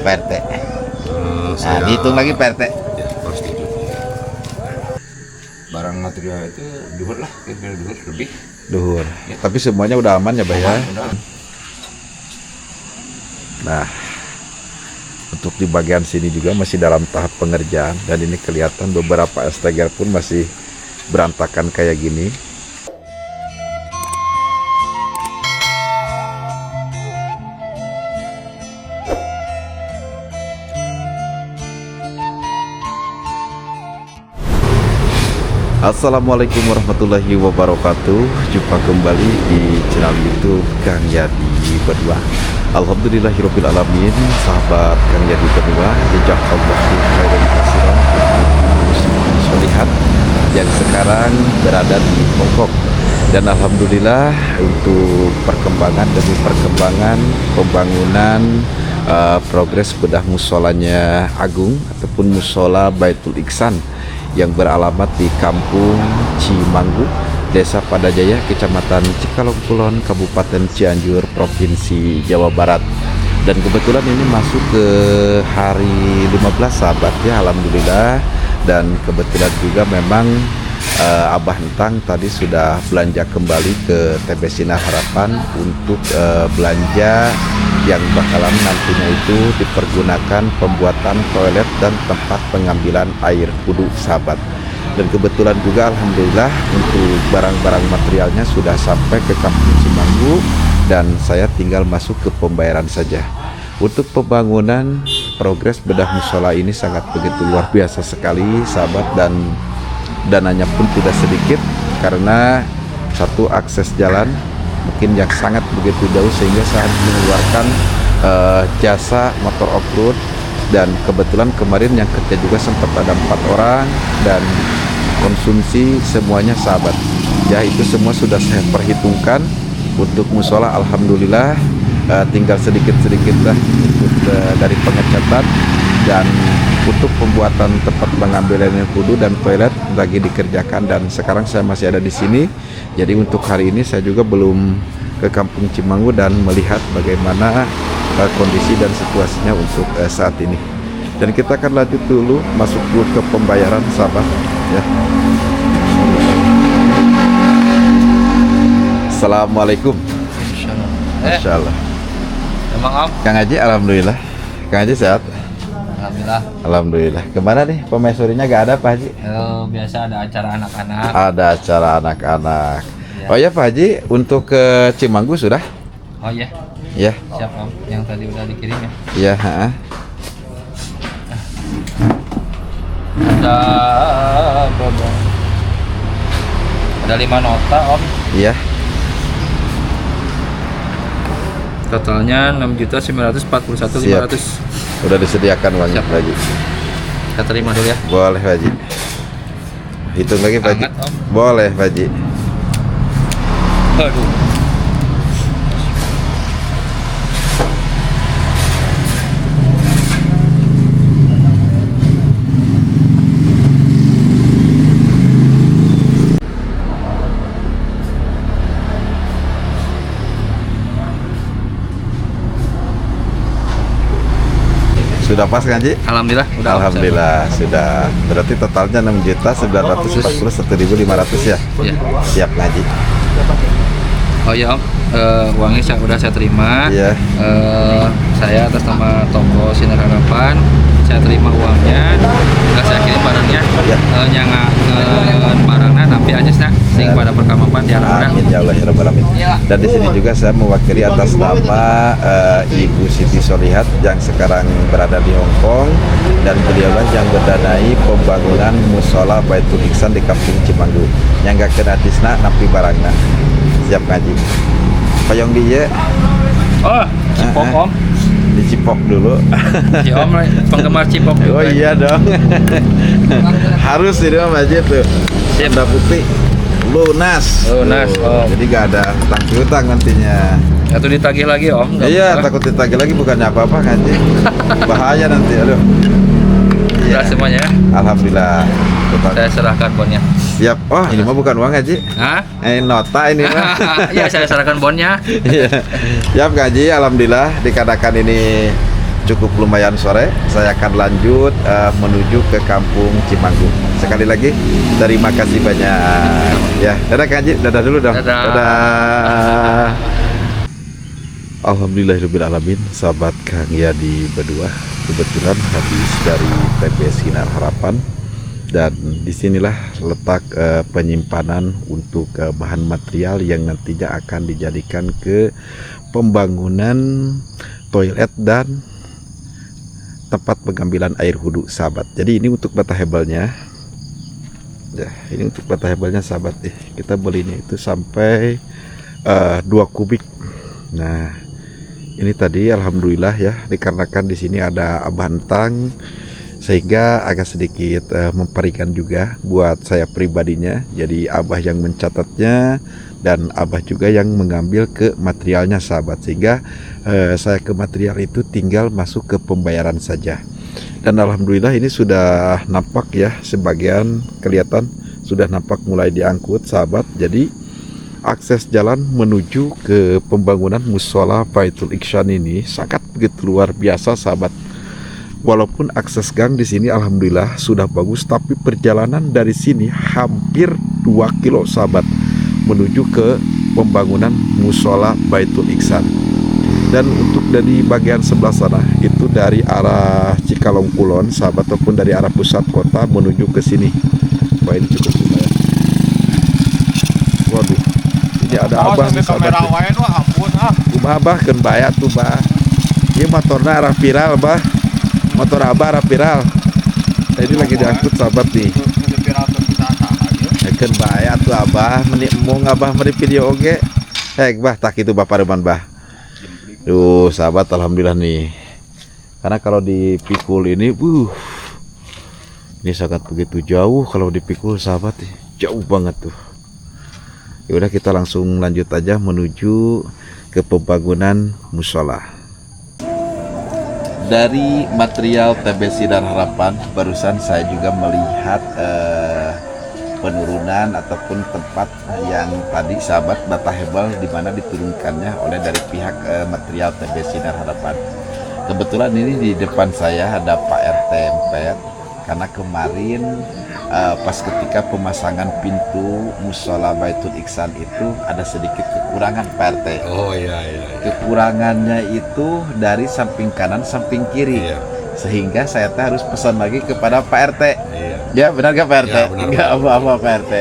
Pak RT. Nah, dihitung lagi Pak RT. Ya, harus dihitung. Barang material itu duhur lah, kira-kira duhur lebih. Duhur. Ya. Tapi semuanya udah aman ya, Pak ya? Udah. Nah, untuk di bagian sini juga masih dalam tahap pengerjaan dan ini kelihatan beberapa esteger pun masih berantakan kayak gini. Assalamualaikum warahmatullahi wabarakatuh. Jumpa kembali di channel YouTube Kang Yadi Berdua. Alhamdulillahirabbil alamin. Sahabat Kang Yadi Berdua, jazakallahu khairan katsiran lihat yang sekarang berada di Hongkong. Dan alhamdulillah untuk perkembangan demi perkembangan pembangunan progres bedah musolanya Agung ataupun musola Baitul Ihsan yang beralamat di Kampung Cimanggu, Desa Padajaya, Kecamatan Cikalong Kulon, Kabupaten Cianjur, Provinsi Jawa Barat. Dan kebetulan ini masuk ke hari 15 sahabat ya, alhamdulillah. Dan kebetulan juga memang Abah Entang tadi sudah belanja kembali ke TB Sinar Harapan untuk belanja yang bakalan nantinya itu dipergunakan pembuatan toilet dan tempat pengambilan air wudhu sahabat. Dan kebetulan juga alhamdulillah untuk barang-barang materialnya sudah sampai ke Kampung Cimanggu dan saya tinggal masuk ke pembayaran saja. Untuk pembangunan progres bedah musola ini sangat begitu luar biasa sekali sahabat, dan dananya pun tidak sedikit karena satu akses jalan mungkin yang sangat begitu jauh sehingga saat mengeluarkan jasa motor off-road. Dan kebetulan kemarin yang kerja juga sempat ada 4 orang dan konsumsi semuanya sahabat ya, itu semua sudah saya perhitungkan. Untuk musola alhamdulillah tinggal sedikit-sedikit lah untuk dari pengecatan, dan untuk pembuatan tempat pengambilan air wudhu dan toilet lagi dikerjakan. Dan sekarang saya masih ada di sini. Jadi untuk hari ini saya juga belum ke Kampung Cimanggu dan melihat bagaimana kondisi dan situasinya untuk saat ini. Dan kita akan lanjut dulu, masuk dulu ke pembayaran sahabat ya. Assalamualaikum. Masya Allah. Emang Om? Kang Haji, alhamdulillah. Kang Haji sehat? Alhamdulillah. Alhamdulillah. Kemana nih pemaisurinya, gak ada Pak Haji? Biasa ada acara anak-anak. Ada acara anak-anak. Ya. Oh ya Pak Haji, untuk ke Cimanggu sudah? Oh iya, Ya. siap Om. Yang tadi udah dikirim ya. Ya. Ada berapa? Ada 5 nota Om. Iya. Totalnya 6.941.500. Udah disediakan uangnya Siap. Pak Haji. Kita terima dulu ya. Boleh Pak Haji. Hitung lagi Pak Haji. Angkat, Om. Boleh Pak Haji. Aduh. Sudah pas kan Haji? Alhamdulillah. Udah Om. Alhamdulillah sudah. Berarti totalnya 6.941.500 ya. Iya. Siap Haji. Oh iya Om. Uangnya udah saya terima. Iya. Saya atas nama toko Sinar Harapan, saya terima uangnya. Saya kirim barangnya. Ya. Nyanga barangnya tapi aja sing pada perkamapan di arah. Amin ya Allah ya Rabbal Alamin. Dan di sini juga saya mewakili atas nama Ibu Siti Solihat yang sekarang berada di Hong Kong, dan beliaulah yang berdanai pembangunan musola Baitul Ihsan di Kampung Cimanggu. Yang gak kena disna napi barangna. Siap ngaji. Payung dia. Oh, Cipok Om. Dicipok dulu. Si Om penggemar Cipok juga. Oh iya dong. Harus ini Om aja tuh. Siap. Udah putih. Lunas. Lunas, Oh. Om. Jadi gak ada hutang nantinya. Atau ditagih lagi Om. Nggak Iya, masalah. takut ditagih lagi bukannya apa-apa ngaji. Bahaya nanti, aduh. Udah semuanya ya. Alhamdulillah. Total. Saya serahkan bonnya. Siap. Oh, ini mah bukan uang ngaji. Hah? Nota ini mah. Iya, saya serahkan bonnya. Iya. Siap ngaji, alhamdulillah dikatakan ini cukup lumayan sore. Saya akan lanjut menuju ke kampung Cimanggu. Sekali lagi terima kasih banyak. Ya, dadah Kang Haji, dadah dulu dong. Dadah. Dadah. Alhamdulillahirrahmanirrahim, sahabat Kang Yadi berdua. Kebetulan habis dari TP Sinar Harapan, dan disinilah letak penyimpanan untuk bahan material yang nantinya akan dijadikan ke pembangunan toilet dan tempat pengambilan air wudhu, sahabat. Jadi ini untuk bata hebelnya. Ya, ini untuk bata hebelnya, sahabat. Kita belinya itu sampai 2 kubik. Nah, ini tadi alhamdulillah ya, dikarenakan di sini ada bantang sehingga agak sedikit memperikan juga buat saya pribadinya. Jadi Abah yang mencatatnya dan Abah juga yang mengambil ke materialnya, sahabat, sehingga saya ke material itu tinggal masuk ke pembayaran saja. Dan alhamdulillah ini sudah nampak ya, sebagian kelihatan sudah nampak mulai diangkut, sahabat. Jadi akses jalan menuju ke pembangunan musola Baitul Ikhsan ini sangat begitu luar biasa, sahabat. Walaupun akses gang di sini alhamdulillah sudah bagus, tapi perjalanan dari sini hampir 2 kilo, sahabat, menuju ke pembangunan musola Baitul Ikhsan. Dan untuk dari bagian sebelah sana itu dari arah Cikalong Kulon, sahabat, ataupun dari arah pusat kota menuju ke sini. Wah, ini cukup lumayan. Waduh, ini ada Abah nih, sahabat. Kumaha Abah keun bayar tuh, Bah. Ieu motorna arah viral, Bah. Motor Abah arah viral. Ini lagi diangkut, sahabat nih. Keun bayar tuh Abah, meni mung Abah meri video oge. Bah, tak itu Bapak Reman, Bah. Duh, sahabat, alhamdulillah nih. Karena kalau dipikul ini, ini sangat begitu jauh kalau dipikul, sahabat. Jauh banget tuh. Ya udah, kita langsung lanjut aja menuju ke pembangunan musola. Dari material TB Sinar Harapan barusan saya juga melihat penurunan ataupun tempat yang tadi, sahabat, bata hebel di mana diturunkannya oleh dari pihak material TB Sinar Harapan. Kebetulan ini di depan saya ada Pak RT Empet, karena kemarin pas ketika pemasangan pintu musola Baitul Ikhsan itu ada sedikit kekurangan, Pak RT. Oh iya. Kekurangannya itu dari samping kanan samping kiri. Iya. Sehingga saya harus pesan lagi kepada Pak RT. Iya. Ya, benar gak Pak RT? Ya, benar. Enggak apa-apa Pak RT.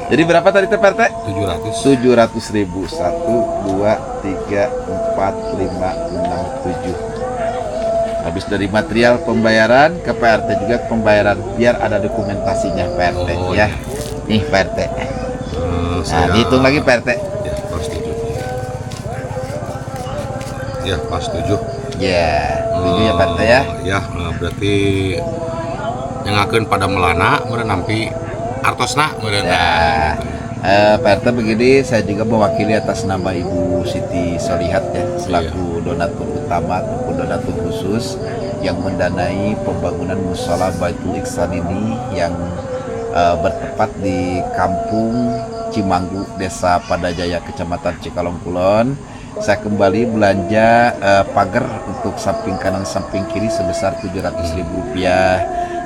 Jadi berapa tadi Pak RT? 700. 700.000. 1 2 3 4 5 6 7. Habis dari material pembayaran ke Pak RT juga pembayaran, biar ada dokumentasinya, Pak RT. Oh, ya. Nih Pak RT. Nah, dihitung lagi Pak RT. Ya, pas 7. Ya, pas 7. Ya, 7 ya Pak RT ya. Ya, berarti yang akan pada melana meureun nampi artosna meureun. Ya. Pak RT begini, saya juga mewakili atas nama Ibu Siti Solihat ya, selaku donatur utama ataupun donatur khusus yang mendanai pembangunan musola Baitul Ikhsan ini yang bertempat di Kampung Cimanggu, Desa Padajaya, Kecamatan Cikalong Kulon. Saya kembali belanja pagar untuk samping kanan samping kiri sebesar Rp700.000.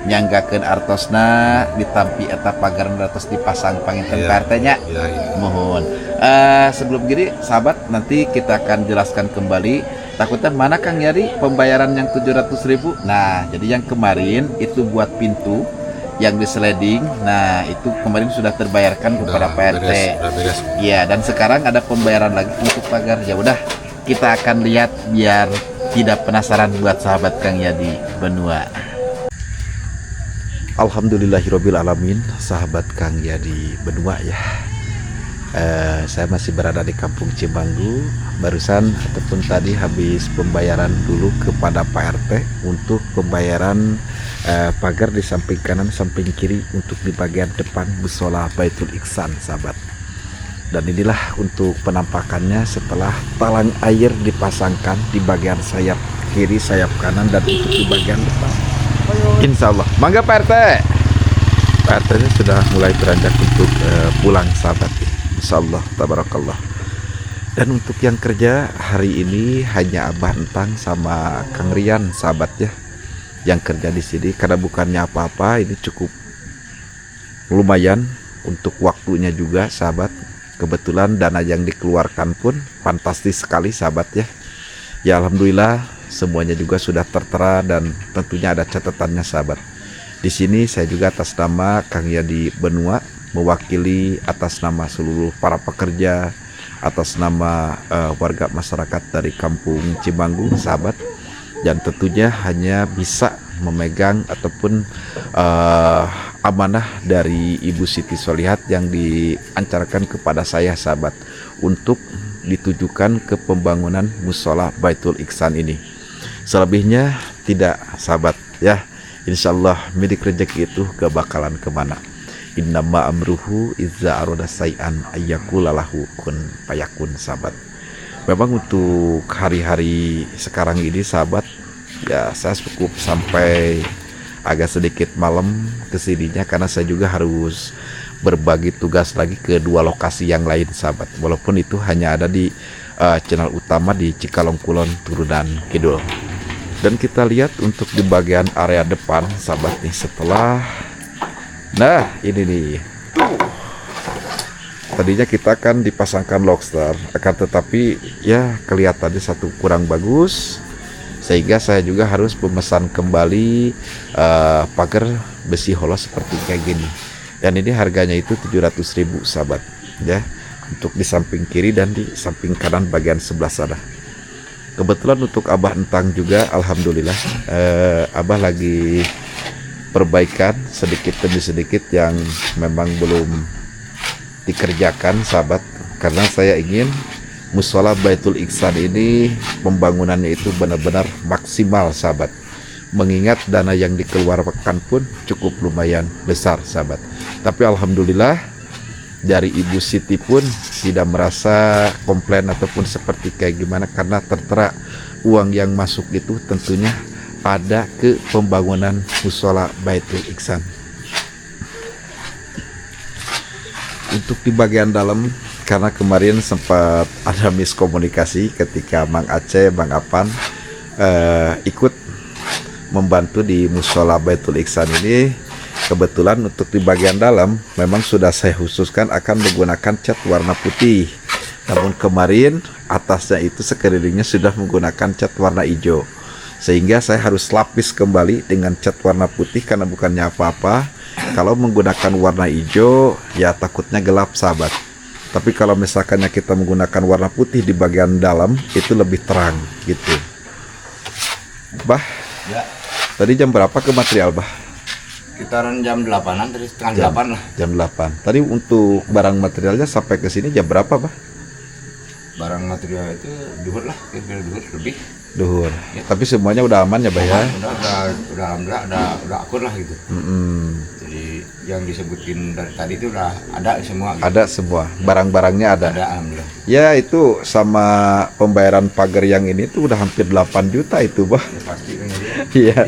Nyanggakeun artosna ditampi eta pagar ratos dipasang panginten Pak RT-nya. Iya. Mohon. Sebelum gini, sahabat, nanti kita akan jelaskan kembali. Takutnya mana Kang Yari pembayaran yang 700.000. Nah, jadi yang kemarin itu buat pintu yang di sliding. Nah, itu kemarin sudah terbayarkan kepada Pak RT. Iya, dan sekarang ada pembayaran lagi untuk pagar. Ya udah, kita akan lihat biar tidak penasaran buat sahabat Kang Yadi Benua. Alhamdulillahirabbil alamin, sahabat Kang Yadi Benua ya. Saya masih berada di Kampung Cimanggu. Barusan ataupun tadi habis pembayaran dulu kepada Pak RT untuk pembayaran pagar di samping kanan samping kiri untuk di bagian depan musola Baitul Ikhsan, sahabat. Dan inilah untuk penampakannya setelah talang air dipasangkan di bagian sayap kiri, sayap kanan, dan untuk di bagian depan. Insya Allah. Mangga Pak RT. Pak RT nya sudah mulai beranjak untuk pulang, sahabat. Insya Allah, tabarakallah. Dan untuk yang kerja hari ini hanya Abah Entang sama Kang Rian sahabat ya yang kerja di sini, karena bukannya apa-apa, ini cukup lumayan untuk waktunya juga sahabat. Kebetulan dana yang dikeluarkan pun fantastis sekali sahabat ya. Ya alhamdulillah semuanya juga sudah tertera dan tentunya ada catatannya sahabat. Di sini saya juga atas nama Kang Yadi Benua mewakili atas nama seluruh para pekerja, atas nama warga masyarakat dari Kampung Cimanggung sahabat, dan tentunya hanya bisa memegang ataupun amanah dari Ibu Siti Solihat yang diancarkan kepada saya sahabat untuk ditujukan ke pembangunan musola Baitul Ihsan ini. Selebihnya tidak sahabat ya, insyaallah milik rezeki itu gak bakalan kemana. Innama amruhu izza aroda say'an ayyakulalahu kun payakun sahabat. Memang untuk hari-hari sekarang ini sahabat ya, saya cukup sampai agak sedikit malam kesininya karena saya juga harus berbagi tugas lagi ke dua lokasi yang lain sahabat, walaupun itu hanya ada di channel utama di Cikalong Kulon Turunan Kidul. Dan kita lihat untuk di bagian area depan sahabat nih, setelah ini nih tadinya kita akan dipasangkan lobster, akan tetapi ya kelihatannya satu kurang bagus, sehingga saya juga harus memesan kembali pagar besi holos seperti kayak gini. Dan ini harganya itu 700.000 sahabat ya, untuk di samping kiri dan di samping kanan bagian sebelah sana. Kebetulan untuk Abah Entang juga alhamdulillah Abah lagi perbaikan sedikit demi sedikit yang memang belum dikerjakan sahabat, karena saya ingin musola Baitul Ihsan ini pembangunannya itu benar-benar maksimal sahabat, mengingat dana yang dikeluarkan pun cukup lumayan besar sahabat. Tapi alhamdulillah dari Ibu Siti pun tidak merasa komplain ataupun seperti kayak gimana, karena tertera uang yang masuk itu tentunya ada ke pembangunan musola Baitul Ihsan. Untuk di bagian dalam, karena kemarin sempat ada miskomunikasi ketika Mang Aceh, Bang Apan ikut membantu di musola Baitul Ihsan ini. Kebetulan untuk di bagian dalam memang sudah saya khususkan akan menggunakan cat warna putih, namun kemarin atasnya itu sekelilingnya sudah menggunakan cat warna hijau, sehingga saya harus lapis kembali dengan cat warna putih, karena bukannya apa-apa kalau menggunakan warna hijau ya takutnya gelap sahabat. Tapi kalau misalkannya kita menggunakan warna putih di bagian dalam itu lebih terang gitu. Bah, Ya, tadi jam berapa ke material Bah? sekitaran jam 8-an, tadi setengah 8 lah. Jam 8. Tadi untuk barang materialnya sampai ke sini jam berapa Bah? Barang material itu duhur lah, kira-kira duhur lebih. Duhur. Tapi semuanya udah aman ya Bah ya? Udah alhamdulillah udah akur lah gitu. Jadi yang disebutin dari tadi itu udah ada semua gitu. Ada semua, barang-barangnya ada. Ada alhamdulillah. Ya itu sama pembayaran pagar yang ini tuh udah hampir 8 juta itu Bah. Ya, pasti kan jadi. Iya.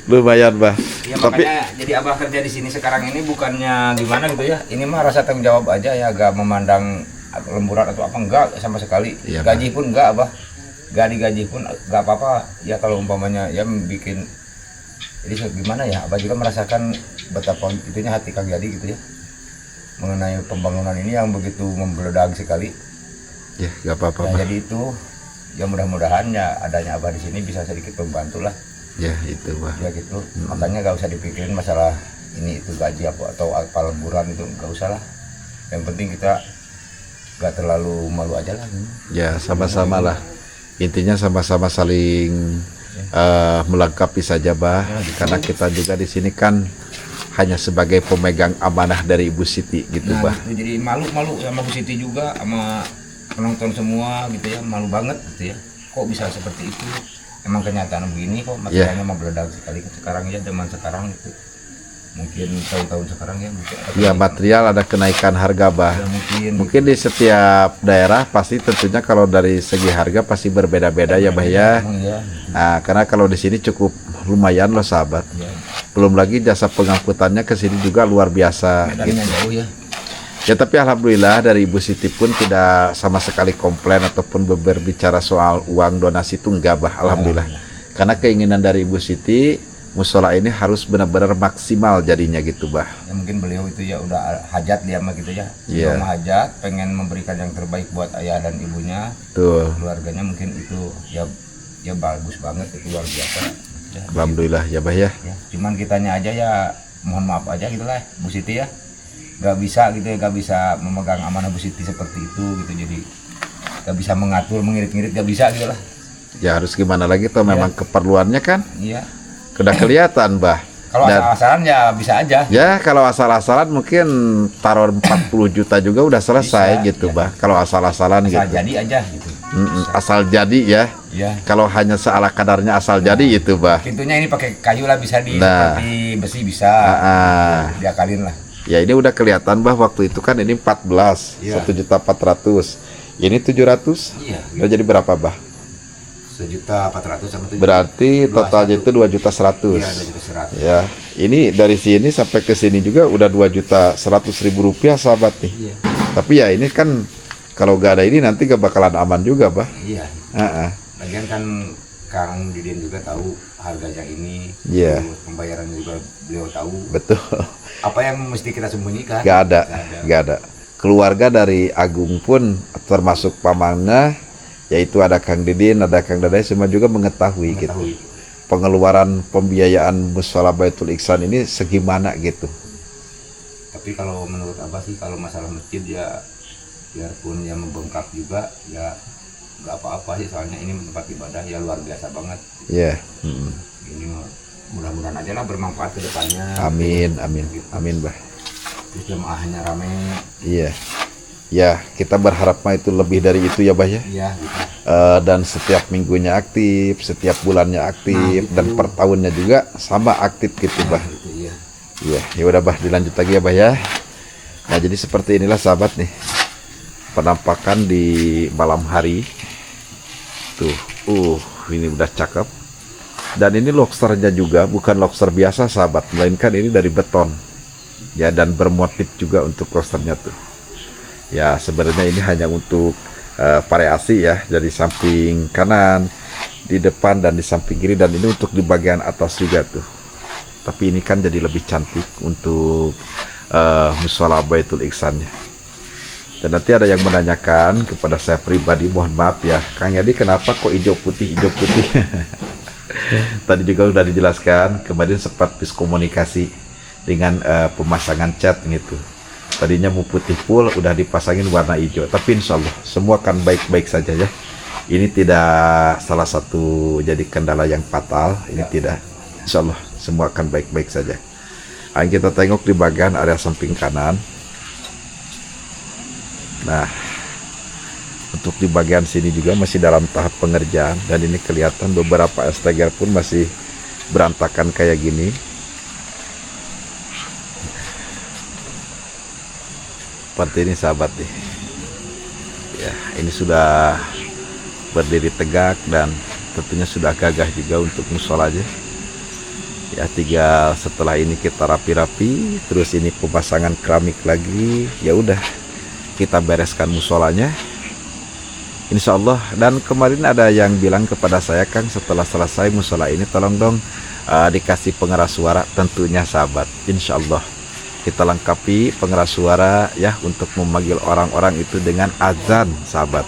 Lumayan Bah. Ya Tapi makanya jadi abah kerja di sini sekarang ini bukannya gimana gitu ya. Ini mah rasa tanggung jawab aja ya, gak memandang lemburan atau apa, enggak sama sekali. Iya, Gaji pun enggak abah. Gak digaji pun gak apa-apa. Ya kalau umpamanya ya bikin, jadi gimana ya, abah juga merasakan betapa itunya hati Kang Yadi gitu ya, mengenai pembangunan ini yang begitu membeledak sekali. ya gak apa-apa Ya, Bah. jadi itu ya mudah-mudahan ya adanya abah di sini bisa sedikit membantu lah. Ya itu Bah. Ya gitu, makanya gak usah dipikirin masalah ini itu gaji atau apa lemburan, itu gak usah lah. Yang penting kita gak terlalu malu aja lah. Ya sama-sama lah. Intinya sama-sama saling melengkapi saja Bah. Karena kita juga di sini kan hanya sebagai pemegang amanah dari Ibu Siti gitu Nah, Bah. gitu. Jadi malu sama Bu Siti juga, sama penonton semua gitu ya, malu banget gitu ya. Kok bisa seperti itu? Emang kenyataan begini kok, materialnya mah meledak sekali sekarang ya, zaman sekarang gitu. Mungkin tahun-tahun sekarang ya mungkin ada Ya kenaikan. material ada kenaikan harga Bah. Ya, Mungkin di setiap daerah pasti tentunya kalau dari segi harga pasti berbeda-beda ya Bah ya. Emang ya. Nah, karena kalau di sini cukup lumayan loh sahabat. Ya. Belum lagi jasa pengangkutannya ke sini juga luar biasa Medannya gitu. jauh ya. Ya tapi alhamdulillah dari Ibu Siti pun tidak sama sekali komplain ataupun berbicara soal uang donasi itu enggak bah, alhamdulillah. Karena keinginan dari Ibu Siti musola ini harus benar-benar maksimal jadinya gitu bah. Ya mungkin beliau itu ya udah hajat dia mah gitu ya. Iya. Beliau hajat, pengen memberikan yang terbaik buat ayah dan ibunya, Tuh, keluarganya, mungkin itu ya bagus banget, itu luar biasa. Ya, alhamdulillah ya bah ya. ya. Cuman kitanya aja ya mohon maaf aja gitu lah Bu Siti ya, nggak bisa gitu ya, nggak bisa memegang amanah Bu Siti seperti itu gitu, jadi nggak bisa mengatur, mengirit-ngirit, nggak bisa gitu lah. Ya harus gimana lagi toh, memang keperluannya kan Iya, udah kelihatan bah. kalau Dan asal-asalan ya bisa aja. ya kalau asal-asalan mungkin taruh 40 juta juga udah selesai Bisa, gitu ya. bah. Kalau asal-asalan Asal gitu. jadi aja gitu. Asal jadi ya. Ya, Kalau hanya seala kadarnya asal jadi itu bah. pintunya ini pakai kayu lah, bisa di Nah. seperti besi bisa. Diakalin lah. Ya ini udah kelihatan bah, waktu itu kan ini 14, Iya. 1.400.000. Ini 700. Iya. Udah jadi berapa bah? 1.400.000 sama 7. Berarti totalnya itu 2.100.000. Iya, 2.100.000. Ya, ini dari sini sampai ke sini juga udah 2.100.000 rupiah sahabat nih. Iya. Tapi ya ini kan kalau gak ada ini nanti gak bakalan aman juga bah. Iya. Ah, ah. Lagian kan Kang Didin juga tahu harganya ini. Iya. Terus pembayarannya juga beliau tahu. Betul. Apa yang mesti kita sembunyikan? Gak ada, Nggak ada. gak ada. Keluarga dari Agung pun termasuk pamannya, yaitu ada Kang Didin, ada Kang Dadai, semua juga mengetahui gitu. Mengetahui. Pengeluaran pembiayaan Mushola Baitul Ihsan ini segimana gitu. Tapi kalau menurut Abah sih, kalau masalah masjid ya biarpun yang membengkak juga ya nggak apa-apa sih, soalnya ini tempat ibadah ya luar biasa banget. Ya, Ini mudah-mudahan aja lah bermanfaat ke depannya. amin, amin, amin bah. Terus jemaahnya rame. Iya, ya kita berharap mah itu lebih dari itu ya bah ya. Iya gitu. Dan setiap minggunya aktif, setiap bulannya aktif, Nah, dan itu. per tahunnya juga sama aktif gitu bah. Gitu, iya. Iya, ya udah bah, dilanjut lagi ya bah ya. Nah jadi seperti inilah sahabat nih penampakan di malam hari. Tuh, ini udah cakep. Dan ini lobsternya juga bukan lobster biasa sahabat, melainkan ini dari beton. Ya, dan bermotif juga untuk lobsternya tuh. Ya sebenarnya ini hanya untuk variasi ya, dari samping kanan, di depan dan di samping kiri, dan ini untuk di bagian atas juga tuh. Tapi ini kan jadi lebih cantik untuk Mushola Baitul Ihsannya. Dan nanti ada yang menanyakan kepada saya pribadi, mohon maaf ya Kang Yadi, kenapa kok hijau putih Tadi juga udah dijelaskan, kemarin sempat miskomunikasi dengan pemasangan cat gitu. Tadinya mau putih full, udah dipasangin warna hijau. Tapi insya Allah semua akan baik-baik saja ya. Ini tidak salah satu jadi kendala yang fatal. Ini tidak. Insya Allah semua akan baik-baik saja. Ayo kita tengok di bagian area samping kanan. Nah, untuk di bagian sini juga masih dalam tahap pengerjaan. Dan ini kelihatan beberapa esteger pun masih berantakan kayak gini. Seperti ini sahabat nih. Ya, ini sudah berdiri tegak dan tentunya sudah gagah juga untuk musholanya. Ya, tinggal setelah ini kita rapi-rapi, terus ini pemasangan keramik lagi. Ya udah, kita bereskan musholanya. Insya Allah. Dan kemarin ada yang bilang kepada saya, Kang, setelah selesai mushola ini tolong dong dikasih pengeras suara. Tentunya sahabat, insya Allah kita lengkapi pengeras suara ya, untuk memanggil orang-orang itu dengan azan sahabat.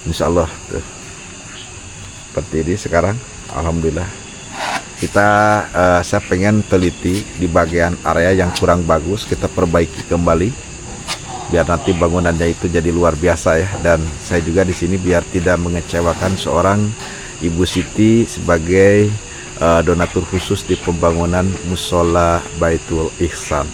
Insya Allah tuh. Seperti ini sekarang. Alhamdulillah. Saya pengen teliti di bagian area yang kurang bagus, kita perbaiki kembali biar nanti bangunannya itu jadi luar biasa ya. Dan saya juga di sini biar tidak mengecewakan seorang Ibu Siti sebagai donatur khusus di pembangunan Mushola Baitul Ihsan.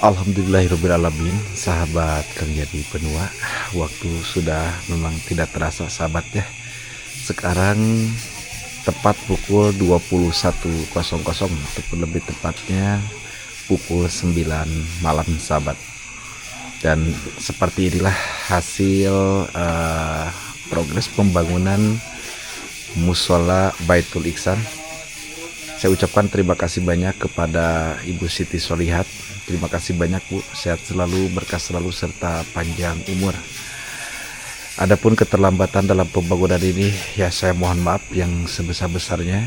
Alhamdulillahirrabbilalamin, sahabat Kang Jadi Benua. Waktu sudah memang tidak terasa sahabat ya. Sekarang tepat pukul 21.00 ataupun lebih tepatnya pukul 9 malam sahabat. Dan seperti inilah hasil progres pembangunan Musola Baitul Ihsan. Saya ucapkan terima kasih banyak kepada Ibu Siti Solihat. Terima kasih banyak Bu, sehat selalu, berkah selalu, serta panjang umur. Adapun keterlambatan dalam pembangunan ini, ya saya mohon maaf yang sebesar-besarnya.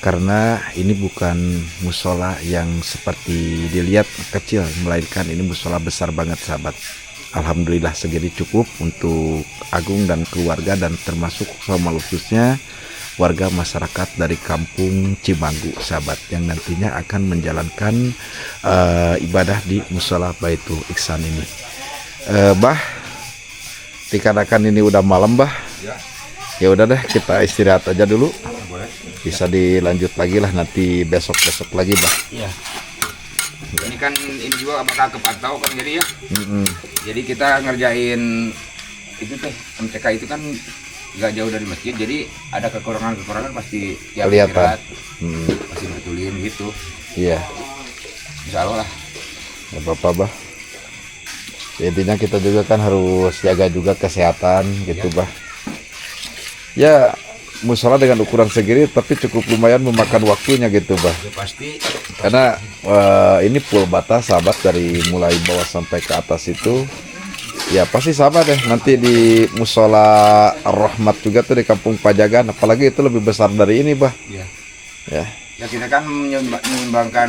Karena ini bukan musola yang seperti dilihat kecil, melainkan ini musola besar banget sahabat. Alhamdulillah segini cukup untuk Agung dan keluarga, dan termasuk sama khususnya warga masyarakat dari kampung Cimanggu sahabat, yang nantinya akan menjalankan ibadah di Musola Baitul Ihsan ini. Bah, dikarenakan ini udah malam bah, ya udah deh kita istirahat aja dulu. Bisa dilanjut lagi lah nanti besok lagi bah. Iya. Ini kan ini juga bakal kepantau kan jadi ya. Jadi kita ngerjain itu teh MTK itu kan nggak jauh dari masjid, jadi ada kekurangan pasti tiap kelihatan. Pasti betulin gitu. Iya. Insya Allah lah. Gak apa-apa bah. Intinya kita juga kan harus jaga juga kesehatan gitu bah. Ya musola dengan ukuran segini tapi cukup lumayan memakan waktunya gitu bah. Ya, pasti. Karena ini full bata sahabat, dari mulai bawah sampai ke atas itu. Ya pasti sama deh nanti di Musola Ar-Rahmat juga tuh di Kampung Pajagan, apalagi itu lebih besar dari ini bah. Iya. Ya. Ya kita kan menyumbangkan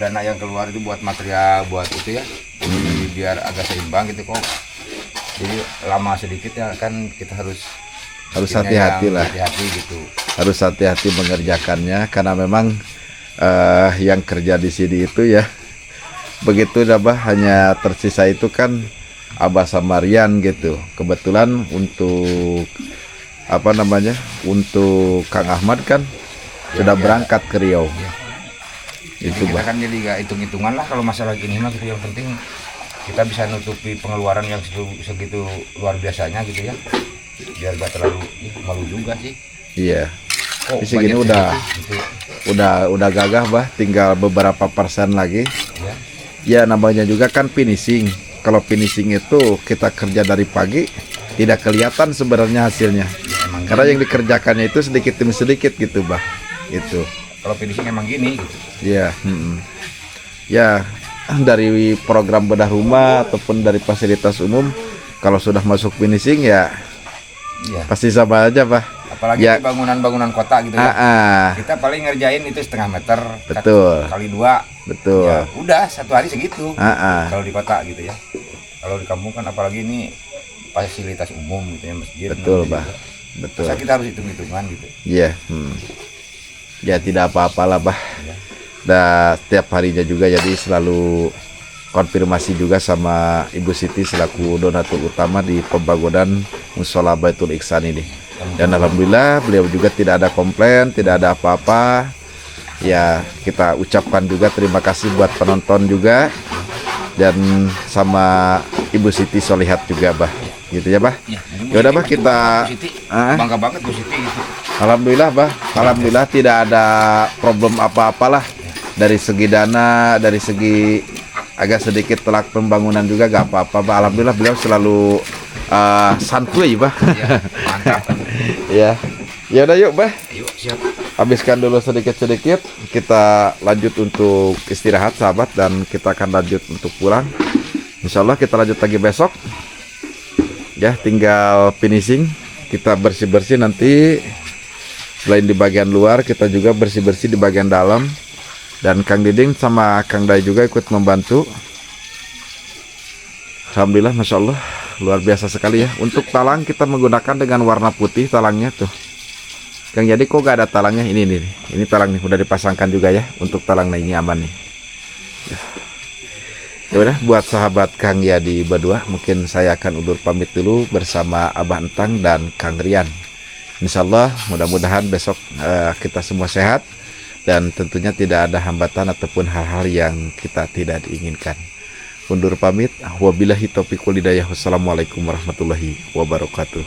dana yang keluar itu buat material, buat itu ya. Jadi biar agak seimbang gitu kok. Jadi lama sedikit ya kan kita harus Hati-hati lah. Hati-hati gitu. Harus hati-hati mengerjakannya karena memang yang kerja di sini itu ya begitu dah bah, hanya tersisa itu kan Abah sama Rian gitu. Kebetulan untuk apa namanya, untuk Kang Ahmad kan sudah berangkat ke Riau. Jadi Itu kita bah. kan jadi gak hitung-hitungan lah kalau masalah gini mah gitu. Yang penting kita bisa nutupi pengeluaran yang segitu luar biasanya gitu ya, biar gak terlalu malu juga sih. Iya. Kok Di sini budget udah segitu, gitu. udah gagah bah, tinggal beberapa persen lagi. Ya. Ya namanya juga kan finishing. Kalau finishing itu kita kerja dari pagi tidak kelihatan sebenarnya hasilnya. Ya, emang Karena gini. yang dikerjakannya itu sedikit demi sedikit gitu bah. Itu. Kalau finishing emang gini gitu. Ya, ya dari program bedah rumah ataupun dari fasilitas umum, kalau sudah masuk finishing ya Iya. pasti sama aja bah. Apalagi Ya. bangunan-bangunan kota gitu ya. Kita paling ngerjain itu 1/2 meter. Betul. Kali 2. Betul. Ya udah satu hari segitu. Ah. Kalau di kota gitu ya. Kalau di kampung kan apalagi ini fasilitas umum gitu ya, masjid. Betul gitu bah. juga. Betul. Masa kita harus hitung-hitungan gitu. Iya. Ya tidak apa-apalah bah. Ya. Dan setiap harinya juga jadi selalu konfirmasi juga sama Ibu Siti selaku donatur utama di pembangunan Musola Baitul Ihsan ini. Dan alhamdulillah beliau juga tidak ada komplain, tidak ada apa-apa. Ya kita ucapkan juga terima kasih buat penonton juga, dan sama Ibu Siti Solihat juga bah. Gitu ya bah. Ya udah bah, kita bangga banget Bu Siti gitu. alhamdulillah bah, alhamdulillah tidak ada problem apa-apalah dari segi dana, dari segi agak sedikit telak pembangunan juga gak apa-apa bah. Alhamdulillah beliau selalu santuy bah. Ya, mantap. Ya, ya udah yuk bah, Yuk, siap. habiskan dulu sedikit-sedikit, kita lanjut untuk istirahat sahabat, dan kita akan lanjut untuk pulang. Insya Allah kita lanjut lagi besok. Ya, tinggal finishing, kita bersih-bersih nanti. Selain di bagian luar, kita juga bersih-bersih di bagian dalam. Dan Kang Diding sama Kang Dai juga ikut membantu. Alhamdulillah, Masya Allah, luar biasa sekali ya. Untuk talang kita menggunakan dengan warna putih talangnya tuh. Kang Jadi kok gak ada talangnya? Ini talang nih udah dipasangkan juga ya. Untuk talang ini aman nih. Ya udah, buat sahabat Kang Yadi berdua, mungkin saya akan undur pamit dulu bersama Abah Entang dan Kang Rian. Insya Allah mudah-mudahan besok kita semua sehat, dan tentunya tidak ada hambatan ataupun hal-hal yang kita tidak diinginkan. Undur pamit, wabillahi taufiq wal hidayah. Wassalamualaikum warahmatullahi wabarakatuh.